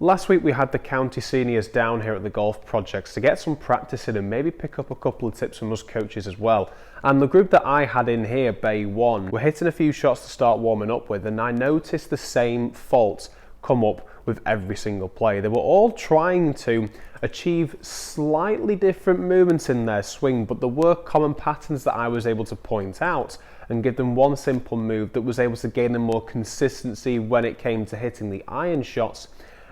Last week we had the county seniors down here at the Golf Projects to get some practice in and maybe pick up a couple of tips from us coaches as well. And the group that I had in here, Bay 1, were hitting a few shots to start warming up with, and I noticed the same faults come up with every single play. They were all trying to achieve slightly different movements in their swing, but there were common patterns that I was able to point out and give them one simple move that was able to gain them more consistency when it came to hitting the iron shots.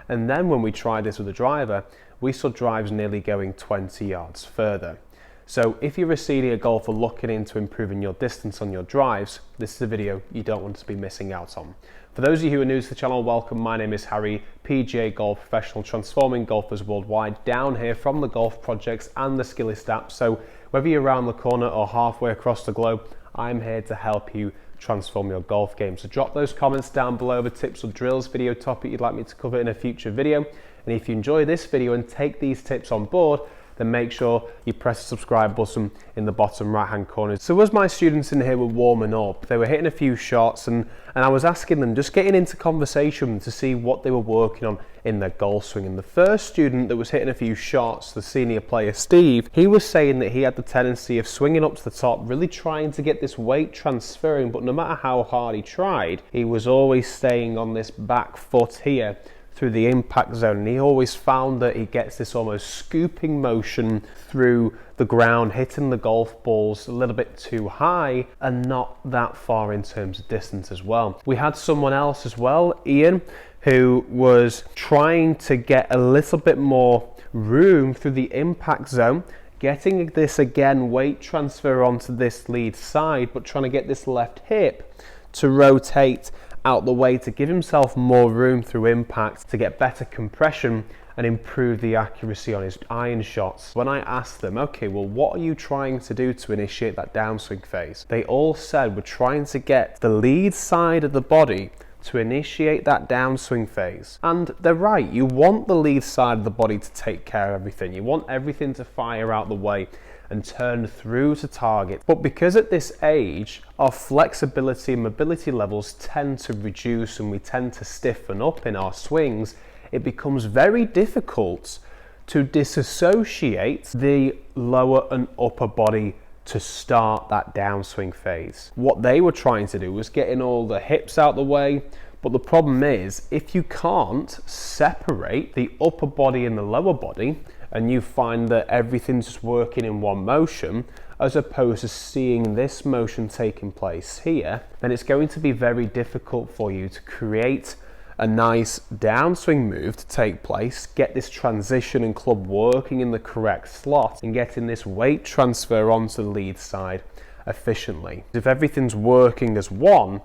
And then when we tried this with a driver, we saw drives nearly going 20 yards further. So if you're a senior golfer looking into improving your distance on your drives, this is a video you don't want to be missing out on. For those of you who are new to the channel, welcome. My name is Harry, PGA golf professional, transforming golfers worldwide, down here from the Golf Projects and the Skillist app. So whether you're around the corner or halfway across the globe, I'm here to help you transform your golf game. So drop those comments down below of a tips or drills video topic you'd like me to cover in a future video. And if you enjoy this video and take these tips on board, then make sure you press the subscribe button in the bottom right hand corner. So as my students in here were warming up, they were hitting a few shots and I was asking them, just getting into conversation to see what they were working on in their golf swing. And the first student that was hitting a few shots, the senior player Steve, he was saying that he had the tendency of swinging up to the top, really trying to get this weight transferring, but no matter how hard he tried, he was always staying on this back foot here through the impact zone, and he always found that he gets this almost scooping motion through the ground, hitting the golf balls a little bit too high and not that far in terms of distance as well. We had someone else as well, Ian, who was trying to get a little bit more room through the impact zone, getting this again weight transfer onto this lead side, but trying to get this left hip to rotate out the way to give himself more room through impact to get better compression and improve the accuracy on his iron shots. When I asked them, okay, well, what are you trying to do to initiate that downswing phase? They all said we're trying to get the lead side of the body to initiate that downswing phase. And they're right, you want the lead side of the body to take care of everything. You want everything to fire out the way and turn through to target. But because at this age, our flexibility and mobility levels tend to reduce and we tend to stiffen up in our swings, it becomes very difficult to disassociate the lower and upper body to start that downswing phase. What they were trying to do was getting all the hips out the way, but the problem is if you can't separate the upper body and the lower body, and you find that everything's just working in one motion, as opposed to seeing this motion taking place here, then it's going to be very difficult for you to create a nice downswing move to take place, get this transition and club working in the correct slot, and getting this weight transfer onto the lead side efficiently. If everything's working as one,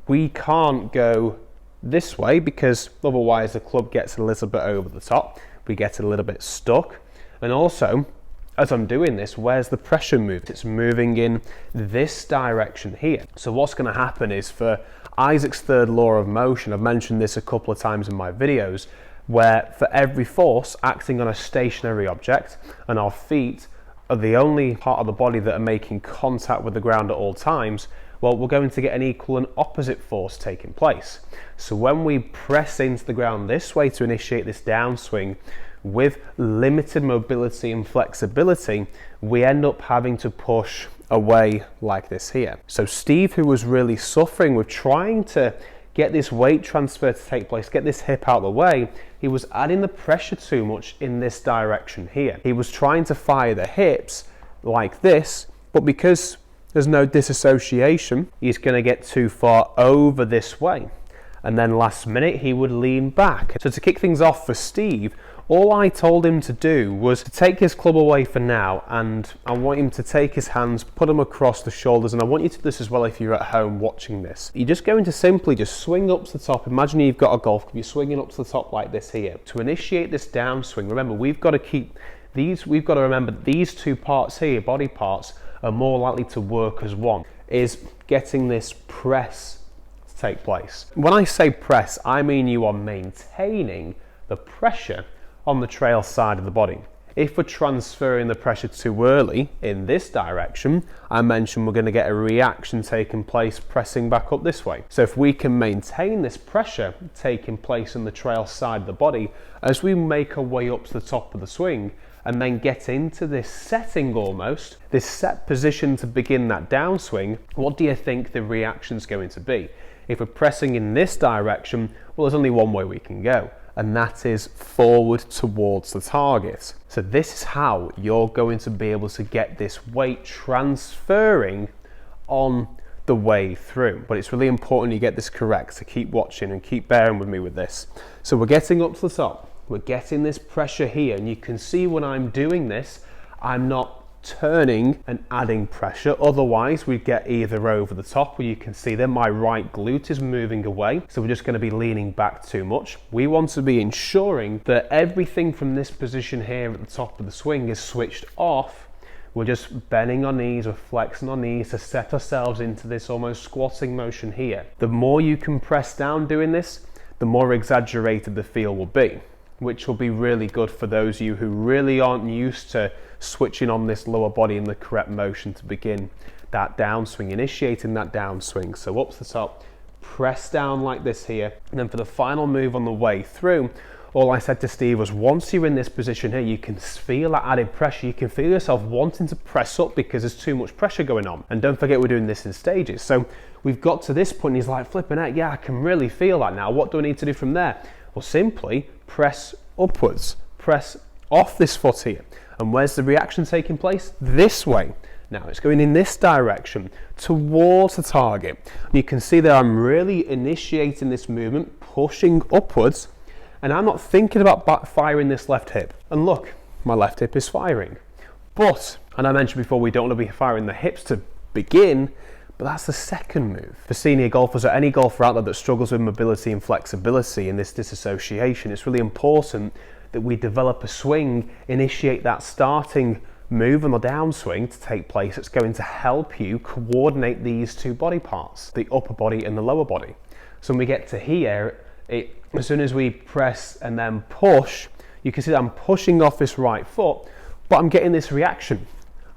we can't go this way because otherwise the club gets a little bit over the top. We get a little bit stuck, and also as I'm doing this, where's the pressure moved? It's moving in this direction here. So what's going to happen is, for Isaac's third law of motion, I've mentioned this a couple of times in my videos, where for every force acting on a stationary object, and our feet are the only part of the body that are making contact with the ground at all times, well, we're going to get an equal and opposite force taking place. So when we press into the ground this way to initiate this downswing with limited mobility and flexibility, we end up having to push away like this here. So Steve, who was really suffering with trying to get this weight transfer to take place, get this hip out of the way, he was adding the pressure too much in this direction here. He was trying to fire the hips like this, but because there's no disassociation, he's going to get too far over this way. And then last minute, he would lean back. So to kick things off for Steve, all I told him to do was to take his club away for now, and I want him to take his hands, put them across the shoulders, and I want you to do this as well if you're at home watching this. You're just going to simply just swing up to the top. Imagine you've got a golf club, you're swinging up to the top like this here. To initiate this downswing, remember, we've got to remember these two parts here, body parts, are more likely to work as one, is getting this press to take place. When I say press, I mean you are maintaining the pressure on the trail side of the body. If we're transferring the pressure too early in this direction, I mentioned we're going to get a reaction taking place pressing back up this way. So if we can maintain this pressure taking place on the trail side of the body as we make our way up to the top of the swing, and then get into this setting almost, this set position to begin that downswing, what do you think the reaction's going to be? If we're pressing in this direction, well, there's only one way we can go, and that is forward towards the target. So this is how you're going to be able to get this weight transferring on the way through. But it's really important you get this correct, so keep watching and keep bearing with me with this. So we're getting up to the top. We're getting this pressure here, and you can see when I'm doing this, I'm not turning and adding pressure. Otherwise, we'd get either over the top, where you can see that my right glute is moving away. So we're just going to be leaning back too much. We want to be ensuring that everything from this position here at the top of the swing is switched off. We're just bending our knees, we're flexing our knees to set ourselves into this almost squatting motion here. The more you can press down doing this, the more exaggerated the feel will be, which will be really good for those of you who really aren't used to switching on this lower body in the correct motion to begin that downswing, initiating that downswing. So up to the top, press down like this here, and then for the final move on the way through, all I said to Steve was once you're in this position here, you can feel that added pressure, you can feel yourself wanting to press up because there's too much pressure going on. And don't forget we're doing this in stages. So we've got to this point and he's like, flipping out, yeah, I can really feel that now. What do I need to do from there? Well, simply press upwards, press off this foot here. And where's the reaction taking place? This way. Now it's going in this direction towards the target. And you can see that I'm really initiating this movement, pushing upwards, and I'm not thinking about firing this left hip. And look, my left hip is firing. But, and I mentioned before, we don't want to be firing the hips to begin, but that's the second move. For senior golfers or any golfer out there that struggles with mobility and flexibility in this disassociation, it's really important that we develop a swing, initiate that starting move on the downswing to take place. It's going to help you coordinate these two body parts, the upper body and the lower body. So when we get to here, as soon as we press and then push, you can see that I'm pushing off this right foot, but I'm getting this reaction.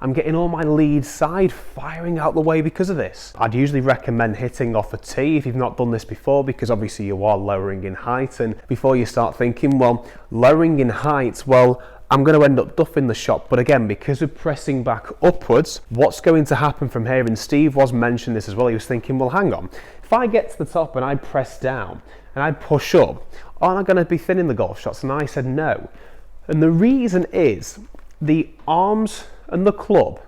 I'm getting all my lead side firing out the way because of this. I'd usually recommend hitting off a tee if you've not done this before, because obviously you are lowering in height, and before you start thinking, well, lowering in height, well, I'm going to end up duffing the shot. But again, because we're pressing back upwards, what's going to happen from here, and Steve was mentioning this as well, he was thinking, well, hang on, if I get to the top and I press down and I push up, aren't I going to be thinning the golf shots? And I said no. And the reason is the arms and the club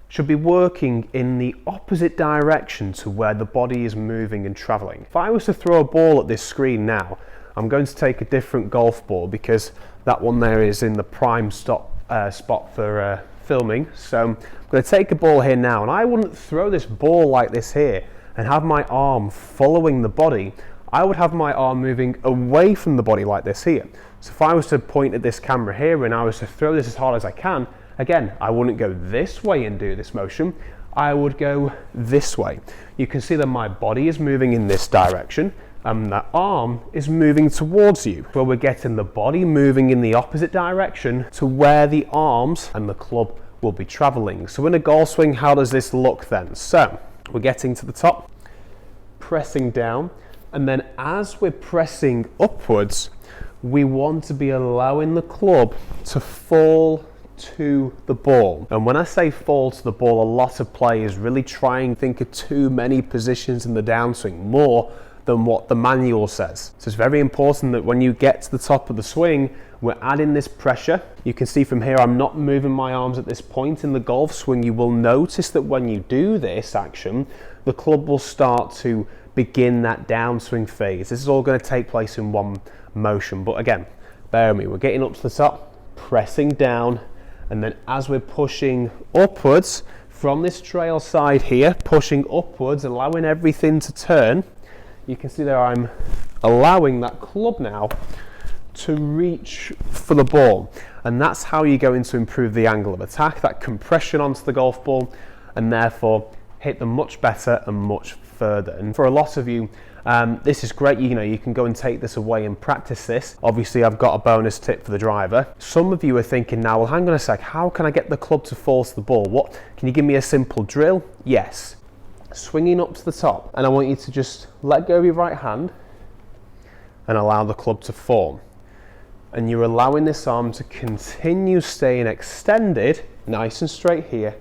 should be working in the opposite direction to where the body is moving and traveling. If I was to throw a ball at this screen now, I'm going to take a different golf ball because that one there is in the prime spot for filming. So I'm going to take a ball here now, and I wouldn't throw this ball like this here and have my arm following the body. I would have my arm moving away from the body like this here. So if I was to point at this camera here and I was to throw this as hard as I can, again, I wouldn't go this way and do this motion. I would go this way. You can see that my body is moving in this direction and that arm is moving towards you, where we're getting the body moving in the opposite direction to where the arms and the club will be traveling. So in a golf swing, how does this look then? So we're getting to the top, pressing down, and then as we're pressing upwards, we want to be allowing the club to fall to the ball. And when I say fall to the ball, a lot of players really try and think of too many positions in the downswing, more than what the manual says. So it's very important that when you get to the top of the swing, we're adding this pressure. You can see from here, I'm not moving my arms at this point in the golf swing. You will notice that when you do this action, the club will start to begin that downswing phase. This is all going to take place in one motion. But again, bear with me, we're getting up to the top, pressing down, and then as we're pushing upwards from this trail side here, pushing upwards, allowing everything to turn, you can see there I'm allowing that club now to reach for the ball. And that's how you're going to improve the angle of attack, that compression onto the golf ball, and therefore hit them much better and much further. And for a lot of you, This is great, you know, you can go and take this away and practice this. Obviously I've got a bonus tip for the driver. Some of you are thinking now, well hang on a sec, how can I get the club to fall to the ball? What, can you give me a simple drill? Yes. Swinging up to the top, and I want you to just let go of your right hand and allow the club to form. And you're allowing this arm to continue staying extended, nice and straight here,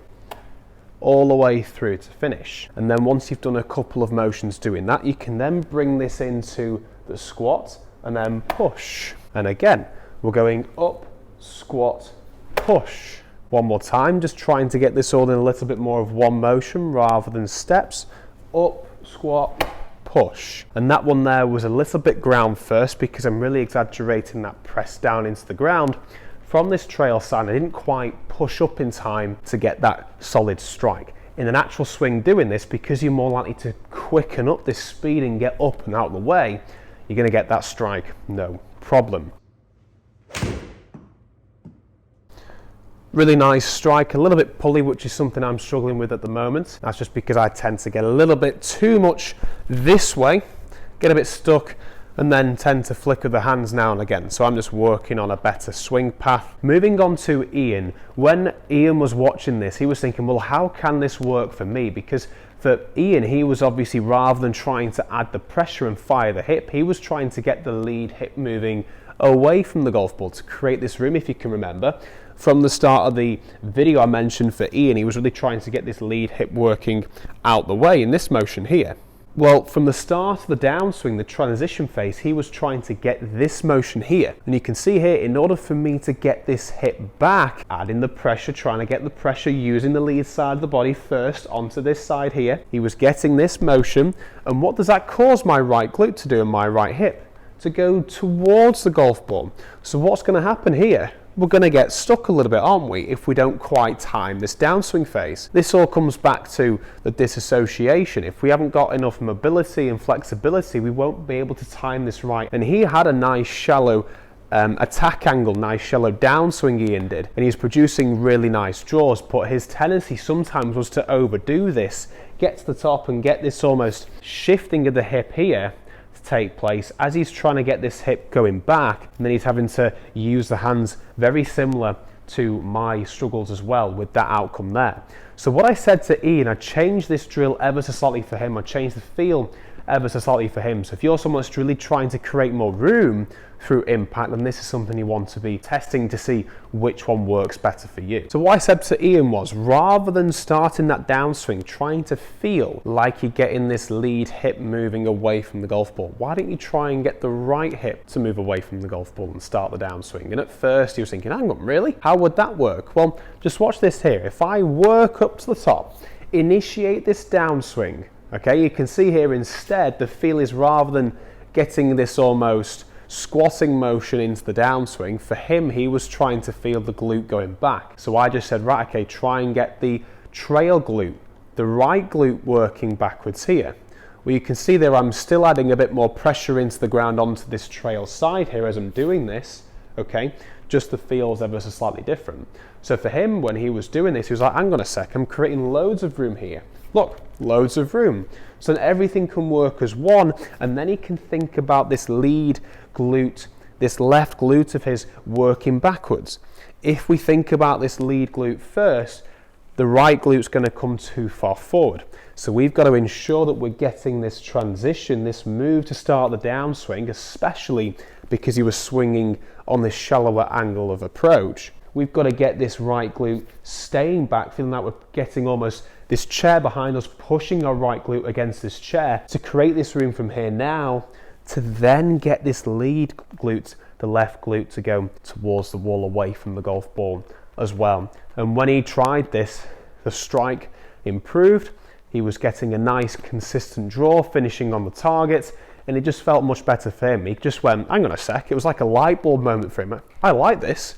all the way through to finish. And then once you've done a couple of motions doing that, you can then bring this into the squat and then push. And again, we're going up, squat, push. One more time, just trying to get this all in a little bit more of one motion rather than steps. Up, squat, push. And that one there was a little bit ground first because I'm really exaggerating that press down into the ground. From this trail side, I didn't quite push up in time to get that solid strike. In an actual swing doing this, because you're more likely to quicken up this speed and get up and out of the way, you're going to get that strike, no problem. Really nice strike, a little bit pulley, which is something I'm struggling with at the moment. That's just because I tend to get a little bit too much this way, get a bit stuck, and then tend to flicker the hands now and again. So I'm just working on a better swing path. Moving on to Ian. When Ian was watching this, he was thinking, well, how can this work for me? Because for Ian, he was obviously, rather than trying to add the pressure and fire the hip, he was trying to get the lead hip moving away from the golf ball to create this room, if you can remember. From the start of the video I mentioned for Ian, he was really trying to get this lead hip working out the way in this motion here. Well, from the start of the downswing, the transition phase, he was trying to get this motion here. And you can see here, in order for me to get this hip back, adding the pressure, trying to get the pressure using the lead side of the body first onto this side here. He was getting this motion. And what does that cause my right glute to do and my right hip? To go towards the golf ball. So what's going to happen here? We're going to get stuck a little bit, aren't we, if we don't quite time this downswing phase. This all comes back to the disassociation. If we haven't got enough mobility and flexibility, we won't be able to time this right. And he had a nice shallow attack angle, nice shallow downswing Ian did, and he's producing really nice draws, but his tendency sometimes was to overdo this, get to the top and get this almost shifting of the hip here take place as he's trying to get this hip going back, and then he's having to use the hands, very similar to my struggles as well with that outcome there. So what I said to Ian, I changed this drill ever so slightly for him, I changed the feel ever so slightly for him. So if you're someone that's really trying to create more room through impact, then this is something you want to be testing to see which one works better for you. So what I said to Ian was, rather than starting that downswing, trying to feel like you're getting this lead hip moving away from the golf ball, why don't you try and get the right hip to move away from the golf ball and start the downswing? And at first he was thinking, hang on, really? How would that work? Well, just watch this here. If I work up to the top, initiate this downswing, okay, you can see here instead the feel is, rather than getting this almost squatting motion into the downswing, for him he was trying to feel the glute going back. So I just said, right, okay, try and get the trail glute, the right glute working backwards here. Well, you can see there I'm still adding a bit more pressure into the ground onto this trail side here as I'm doing this, okay, just the feel's ever so slightly different. So for him, when he was doing this, he was like, hang on a sec, I'm creating loads of room here. Look, loads of room. So then everything can work as one, and then he can think about this lead glute, this left glute of his working backwards. If we think about this lead glute first, the right glute's going to come too far forward. So we've got to ensure that we're getting this transition, this move to start the downswing, especially because he was swinging on this shallower angle of approach. We've got to get this right glute staying back, feeling like we're getting almost this chair behind us, pushing our right glute against this chair to create this room from here now to then get this lead glute, the left glute, to go towards the wall away from the golf ball as well. And when he tried this, the strike improved. He was getting a nice consistent draw, finishing on the target, and it just felt much better for him. He just went, hang on a sec, it was like a light bulb moment for him. I like this.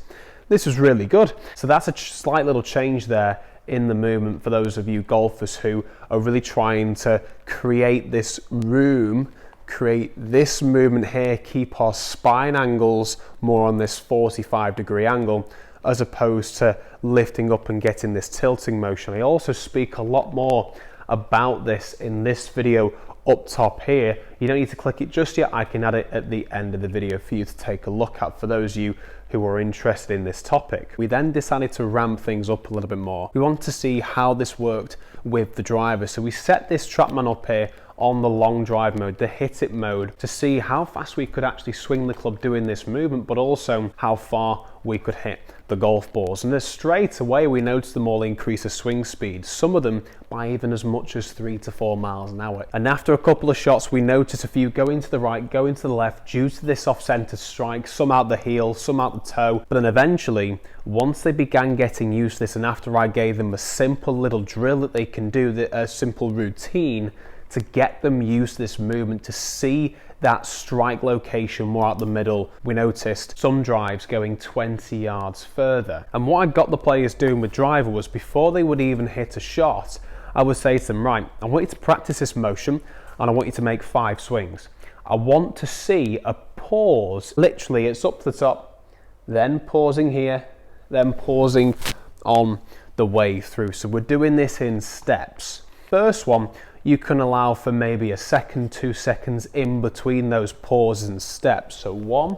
This is really good. So that's a slight little change there in the movement for those of you golfers who are really trying to create this room, create this movement here, keep our spine angles more on this 45-degree angle, as opposed to lifting up and getting this tilting motion. I also speak a lot more about this in this video up top here, You don't need to click it just yet. I can add it at the end of the video for you to take a look at for those of you who are interested in this topic. We then decided to ramp things up a little bit more. We wanted to see how this worked with the driver. So we set this TrackMan up here on the long drive mode, the hit it mode, to see how fast we could actually swing the club doing this movement, but also how far we could hit the golf balls. And then straight away we noticed them all increase the swing speed, some of them by even as much as 3 to 4 miles an hour. And after a couple of shots we noticed a few going to the right, going to the left due to this off-center strike, some out the heel, some out the toe. But then eventually, once they began getting used to this, and after I gave them a simple little drill that they can do, a simple routine to get them used to this movement, to see that strike location more out the middle, we noticed some drives going 20 yards further. And what I got the players doing with driver was, before they would even hit a shot, I would say to them, right, I want you to practice this motion and I want you to make 5 swings. I want to see a pause, literally it's up to the top, then pausing here, then pausing on the way through. So we're doing this in steps. First one, you can allow for maybe a second, 2 seconds in between those pauses and steps. So 1,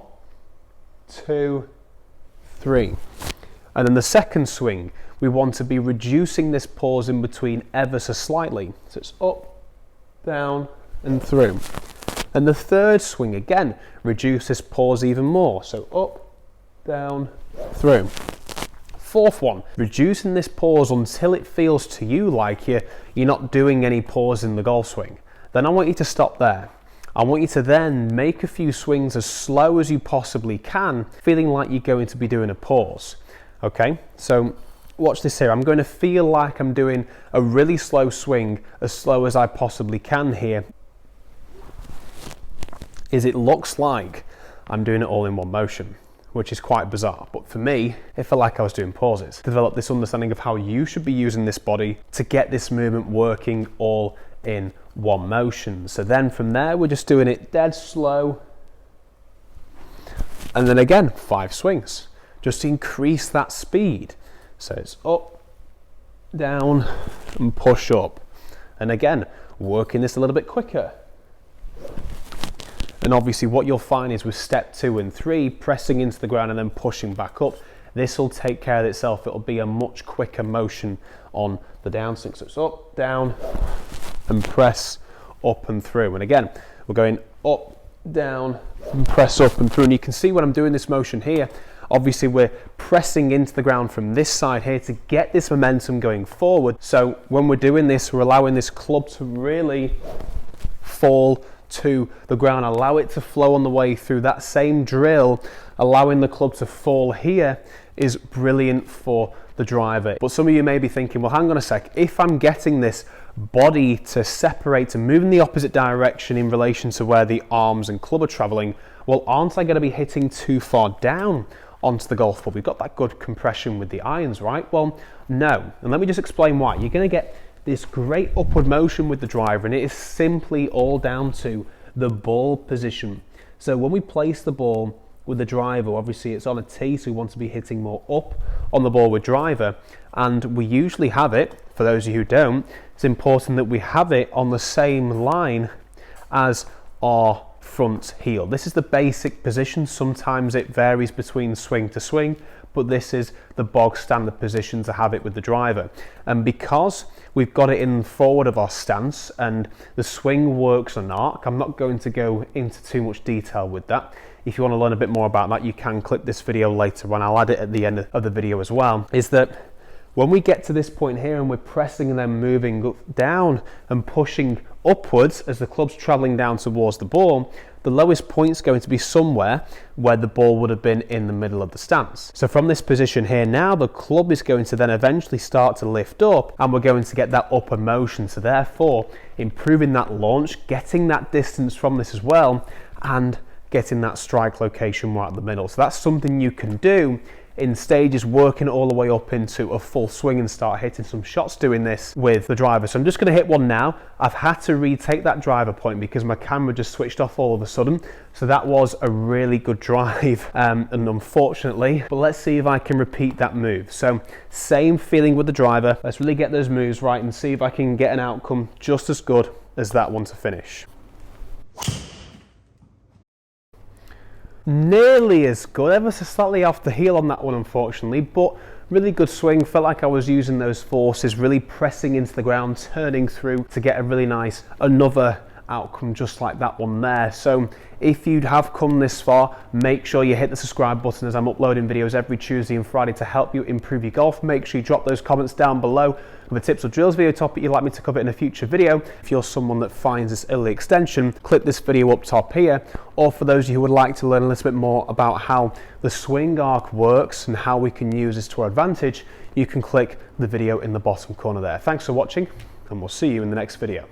2, 3. And then the second swing, we want to be reducing this pause in between ever so slightly. So it's up, down, and through. And the third swing, again, reduce this pause even more. So up, down, through. Fourth one, reducing this pause until it feels to you like you're not doing any pause in the golf swing. Then I want you to stop there. I want you to then make a few swings as slow as you possibly can, feeling like you're going to be doing a pause. Okay, so watch this here. I'm going to feel like I'm doing a really slow swing, as slow as I possibly can here. It looks like I'm doing it all in one motion, which is quite bizarre. But for me, it felt like I was doing pauses. Develop this understanding of how you should be using this body to get this movement working all in one motion. So then from there, we're just doing it dead slow. And then again, 5 swings, just to increase that speed. So it's up, down, and push up. And again, working this a little bit quicker. And obviously what you'll find is with step 2 and 3, pressing into the ground and then pushing back up, this will take care of itself. It'll be a much quicker motion on the downswing. So it's up, down, and press up and through. And again, we're going up, down, and press up and through. And you can see when I'm doing this motion here, obviously we're pressing into the ground from this side here to get this momentum going forward. So when we're doing this, we're allowing this club to really fall to the ground, allow it to flow on the way through. That same drill, allowing the club to fall here, is brilliant for the driver. But some of you may be thinking, well, hang on a sec, if I'm getting this body to separate, to move in the opposite direction in relation to where the arms and club are traveling, well, aren't I going to be hitting too far down onto the golf ball? We've got that good compression with the irons, right? Well, no. And let me just explain why. You're going to get this great upward motion with the driver, and it is simply all down to the ball position. So when we place the ball with the driver, obviously it's on a tee, so we want to be hitting more up on the ball with driver, and we usually have it, for those of you who don't, it's important that we have it on the same line as our front heel. This is the basic position. Sometimes it varies between swing to swing, but this is the bog standard position to have it with the driver. And because we've got it in forward of our stance and the swing works on arc, I'm not going to go into too much detail with that. If you want to learn a bit more about that, you can click this video later on. I'll add it at the end of the video as well. Is that when we get to this point here and we're pressing and then moving down and pushing upwards as the club's traveling down towards the ball, the lowest point's going to be somewhere where the ball would have been in the middle of the stance. So from this position here now, the club is going to then eventually start to lift up and we're going to get that upper motion. So therefore, improving that launch, getting that distance from this as well, and getting that strike location right at the middle. So that's something you can do in stages, working all the way up into a full swing and start hitting some shots doing this with the driver. So I'm just going to hit one now. I've had to retake that driver point because my camera just switched off all of a sudden. So that was a really good drive, and unfortunately, but let's see if I can repeat that move. So same feeling with the driver. Let's really get those moves right and see if I can get an outcome just as good as that one to finish. Nearly as good, ever so slightly off the heel on that one unfortunately, but really good swing. Felt like I was using those forces, really pressing into the ground, turning through to get a really nice another outcome just like that one there. So if you have come this far, make sure you hit the subscribe button, as I'm uploading videos every Tuesday and Friday to help you improve your golf. Make sure you drop those comments down below with a tips or drills video topic you'd like me to cover in a future video. If you're someone that finds this early extension, click this video up top here. Or for those of you who would like to learn a little bit more about how the swing arc works and how we can use this to our advantage, you can click the video in the bottom corner there. Thanks for watching, and we'll see you in the next video.